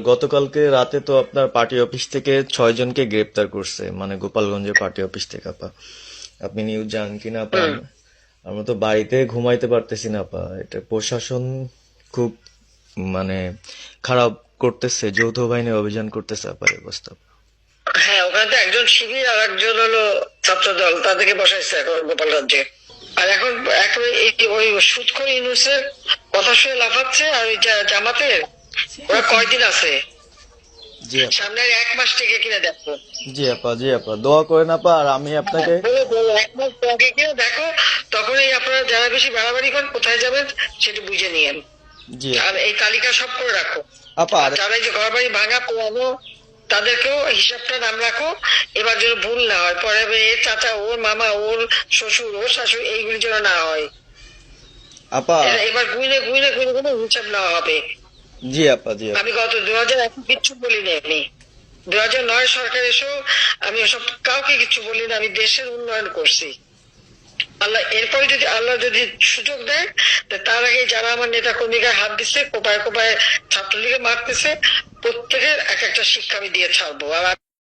গতকালকে রাতে তো আপনার পার্টি অফিস থেকে 6 জনকে গ্রেপ্তার করছে, মানে গোপালগঞ্জের পার্টি অফিস থেকে আপা। আপনি নিউজ জানেন কিনা আপা? হুম। আমরা তো বাড়িতে ঘুমাইতে পারতেছি না আপা। এটা প্রশাসন খুব মানে খারাপ করতেছে, যৌথ বাহিনী অভিযান করতেছে আপা, এই অবস্থা। হ্যাঁ, ওখানে তো একজন শিবির আর একজন হলো ছাত্র দল, তাদেরকে বসাইছে এখন গোপালগঞ্জে। আর এখন একেবারে ওই সুদখোর ইউনূসের কথা শুনে লাফাচ্ছে। আর ওই জামাতের ওরা কয়দিন আছে, জি আপা। সামনে আর 1 মাস থেকে কিনা দেখো। জি আপা, জি আপা, দোয়া করেন আপা। আর আমি আপনাকে বলে বলো 1 মাস আগে কিনা দেখো, তখনই আপনারা যারা বেশি বাড়াবাড়ি করেন কোথায় যাবেন সেটা বুঝে নিয়েন। জি আর আপা। এই তালিকা সব করে রাখো। আপা আর আর যারা এই যে ঘর বাড়ি ভাঙা পোড়ানো, তাদেরকেও হিসাবটা নাম রাখো। এবার যেন ভুল না হয়, পরে আবার এর চাচা, ওর মামা, ওর শ্বশুর, ওর শাশুড়ি, এইগুলি যেন না হয়। আপা এবার গুইনে গুইনে গুইনে গুইনে হিসাব নেওয়া হবে। জি আপা, জি আপা। আমি গত 2001 কিচ্ছু বলিনি। আমি 2009 সরকার এসেও আমি ওসব কাউকে কিছু বলিনি। আমি দেশের উন্নয়ন করছি। আল্লাহ এরপরে যদি আল্লাহ যদি সুযোগ দেয়, তার আগে যারা আমার নেতা কর্মীকে হাত দিচ্ছে, কোপায় কোপায় ছাত্রলীগে মারতেছে, প্রত্যেকের এক একটা শিক্ষা আমি দিয়ে ছাড়বো। আর